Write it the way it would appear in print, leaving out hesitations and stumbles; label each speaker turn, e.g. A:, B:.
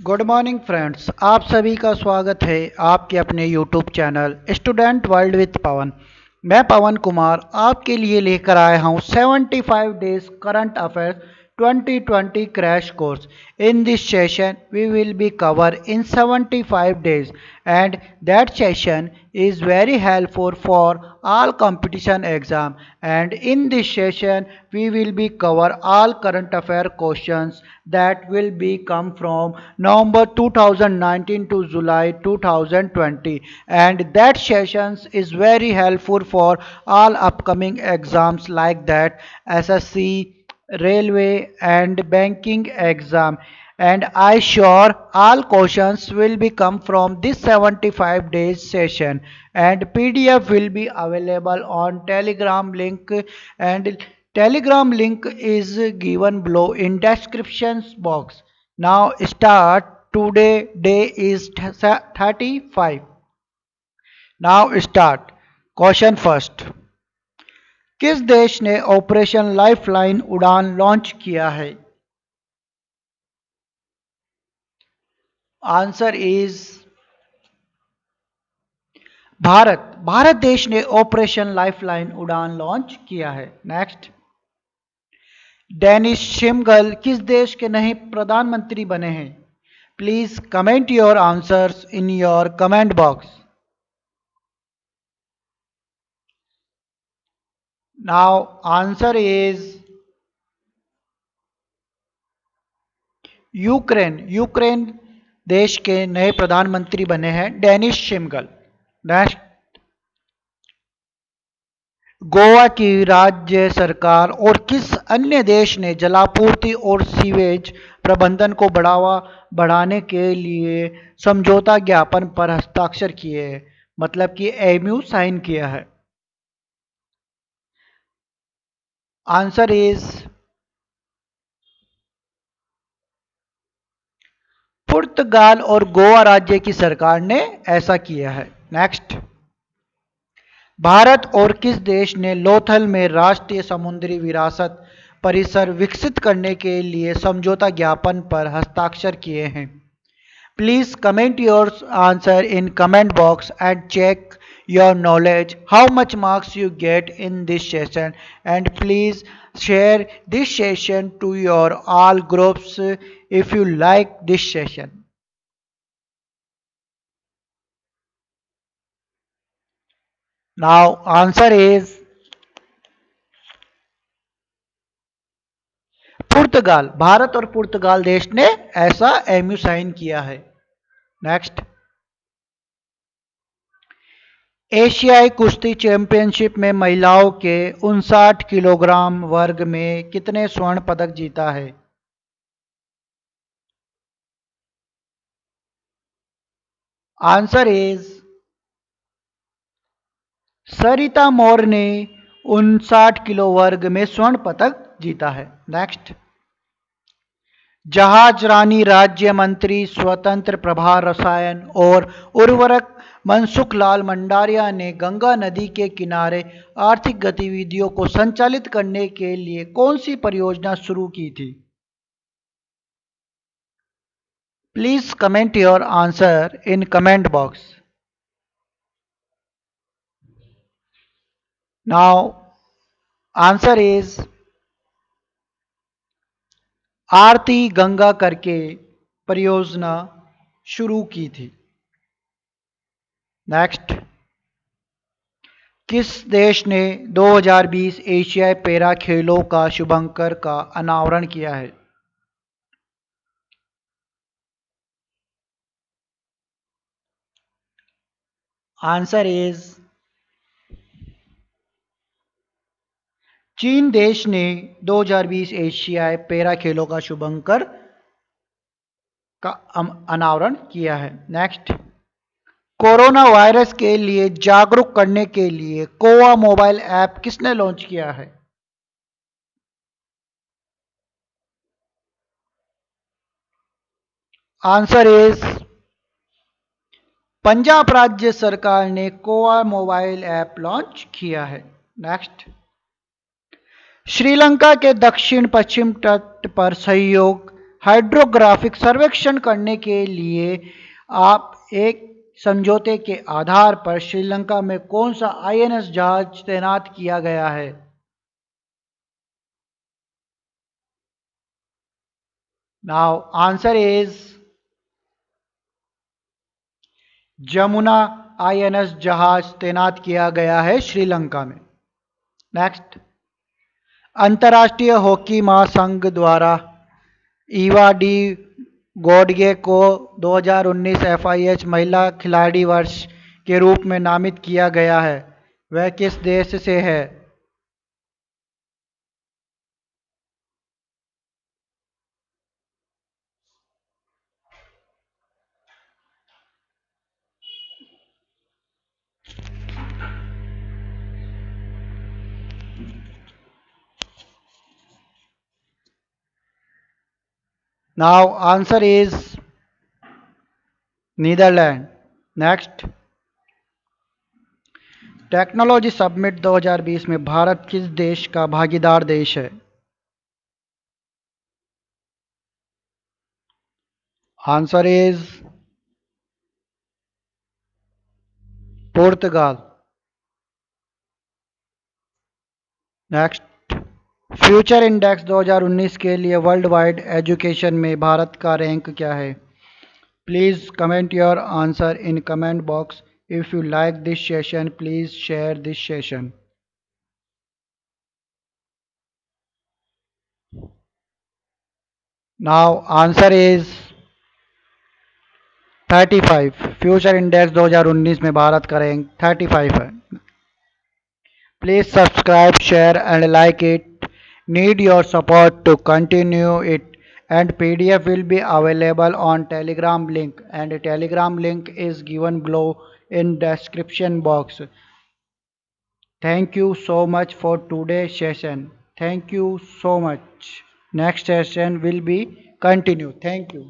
A: Good morning friends, आप सभी का स्वागत है आपके अपने YouTube channel student world with Pawan. मैं पवन कुमार आपके लिए लेकर आया हूँ 75 days current affairs 2020 crash course. In this session we will be cover in 75 days, and that session is very helpful for all competition exam. And in this session we will be cover all current affair questions that will be come from November 2019 to July 2020, and that sessions is very helpful for all upcoming exams like that SSC, railway and banking exam. And I sure all questions will be come from this 75 days session, and PDF will be available on Telegram link, and Telegram link is given below in description box. Now start. Today day is 35. Now start. Question first. किस देश ने operation lifeline उड़ान launch किया है? Answer is Bharat. Bharat देश ने operation lifeline उड़ान launch किया है। नेक्स्ट। डेनिस शिमगल किस देश के नए प्रधानमंत्री बने हैं? Please comment your answers in your comment box. Now answer is Ukraine. Ukraine देश के नए प्रधानमंत्री बने हैं डेनिस शिमगल। नेक्स्ट। गोवा की राज्य सरकार और किस अन्य देश ने जलापूर्ति और सीवेज प्रबंधन को बढ़ावा बढ़ाने के लिए समझौता ज्ञापन पर हस्ताक्षर किए हैं, मतलब कि एमयू साइन किया है? आंसर इज पुर्तगाल और गोवा राज्य की सरकार ने ऐसा किया है। नेक्स्ट। भारत और किस देश ने लोथल में राष्ट्रीय समुद्री विरासत परिसर विकसित करने के लिए समझौता ज्ञापन पर हस्ताक्षर किए हैं? Please comment your answer in comment box and check your knowledge how much marks you get in this session, and please share this session to your all groups if you like this session. Now answer is पुर्तगाल। भारत और पुर्तगाल देश ने ऐसा MU sign किया है। Next. एशियाई कुश्ती championship में महिलाओं के 59 किलोग्राम वर्ग में कितने स्वर्ण पदक जीता है? आंसर इज सरिता मौर्य ने 59 किलो वर्ग में स्वर्ण पदक जीता है। नेक्स्ट। जहाज रानी राज्य मंत्री स्वतंत्र प्रभार रसायन और उर्वरक मनसुख लाल मंडारिया ने गंगा नदी के किनारे आर्थिक गतिविधियों को संचालित करने के लिए कौन सी परियोजना शुरू की थी? Please comment your answer in comment box. Now answer is Aarti Ganga करके परियोजना शुरू की थी। नेक्स्ट। किस देश ने 2020 एशियाई पैरा खेलों का शुभंकर का अनावरण किया है? आंसर इज चीन देश ने 2020 एशियाई पैरा खेलों का शुभंकर का अनावरण किया है। नेक्स्ट। कोरोना वायरस के लिए जागरूक करने के लिए कोवा मोबाइल ऐप किसने लॉन्च किया है? आंसर इज पंजाब राज्य सरकार ने कोवा मोबाइल ऐप लॉन्च किया है। नेक्स्ट। श्रीलंका के दक्षिण पश्चिम तट पर सहयोग हाइड्रोग्राफिक सर्वेक्षण करने के लिए आप एक समझौते के आधार पर श्रीलंका में कौन सा आईएनएस जहाज तैनात किया गया है? Now answer is Jamuna INS जहाज तैनात किया गया है श्रीलंका में। नेक्स्ट, अंतर्राष्ट्रीय हॉकी महासंघ द्वारा ईवा डी गोडगे को 2019 एफआईएच महिला खिलाड़ी वर्ष के रूप में नामित किया गया है। वह किस देश से है? Now answer is Netherlands. Next, technology summit 2020 में भारत किस देश का भागीदार देश है? Answer is Portugal. Next, future index 2019 के लिए वर्ल्ड वाइड एजुकेशन में भारत का रैंक क्या है? Please comment your answer in comment box. If you like this session please share this session. Now answer is 35। Future index 2019 में भारत का rank 35 है। Please subscribe, share and like it. Need your support to continue it, and PDF will be available on Telegram link, and Telegram link is given below in description box. Thank you so much for today's session. Thank you so much. Next session will be continue. Thank you.